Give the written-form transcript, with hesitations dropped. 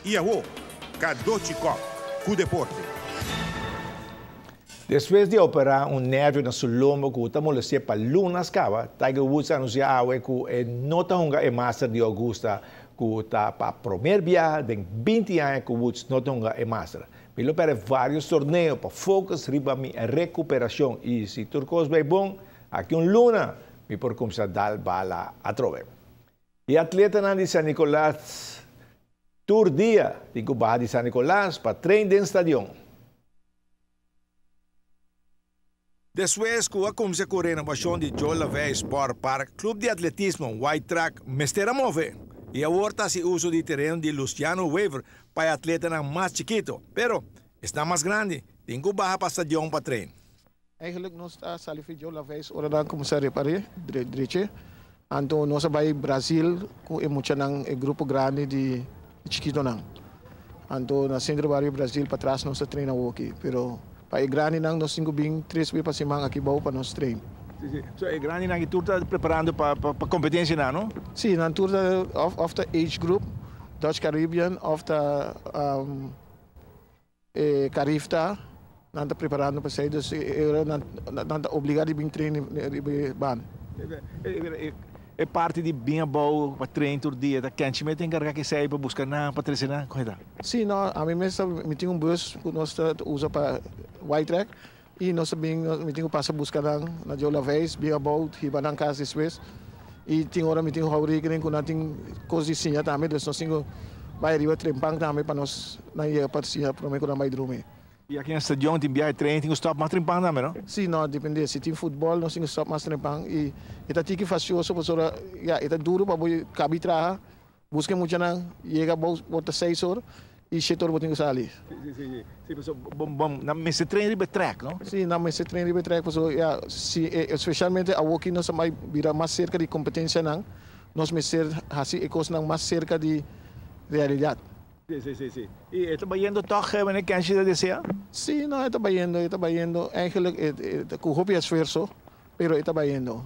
Iaô, Kadochikov, com deporte. Depois de operar um nervo no seu lombo que está molestando para lunas cava, Tiger Woods anunciou que não está um master de Augusta que está para o primeiro viagem de 20 anos que Woods não está um master. Ele para vários torneios para focar em recuperação e se turcos bem bom, aqui luna, me por começar a dar bala a trove. E atleta de San Nicolás, tour dia de Cuba de San Nicolás para treino de estadião. Depois que começou a correr na paixão de Joe Lavey Sport Park, clube de atletismo White Track, mestera move. E agora se usa de terreno de Luciano Weaver para atleta mais chiquito. Pero, está mais grande, tem que baixar para estadião para treino. Eigenlijk nós está salifi Joe Lavey ora dan começar a reparar, direito. Então nós vai Brasil com muito nang grupo grande de chiquito nang. Então na centro barrio Brasil para trás nós treina aqui, pero para grande nang nós cinco bem 3 vezes para cima aqui bom para nós treino. So é grande nang tu está preparando para competência não? Sim, na tour of the age group, Dutch Caribbean of the Carifta, nós está preparando para sair, dus nós está obrigado a vir treino ban. É parte de bem bom para treino todo dia, da quente, mas tem que sair para buscar na para treinar, corrida. Sim, não, a mim mesmo me tem bus que nós usa para white track e nós também me tem passa buscar na Joe Lavey, bem bom, hiba na casa depois e tem hora me tem hauri que nem com nating cozinha também, dus nós tenho vai riba trempang também para nós na ia participar para mim com na mais drume. E aqui no estadião tem viagem treino, tem que stop mais trempang também, não? Sim, não, depende. Se tem futebol, nós temos que stop mais trempang e ita tiki facioso para ya ita duro para boi cabi traha, busca muito na chega bota 6 horas e 7 horas botem que sair. Sim, bom, na mesa treino riba track, não? Sim, na mesa treino riba track, porque ya, se especialmente a walking nós vai virar mais cerca de competência não, nós me ser assim ecos não mais cerca de realidade. Sim. E está vendo toch, wanneer kan je dat desea? Sim, não, está vendo. Eigenlijk, com hobby esforço, pero está vendo.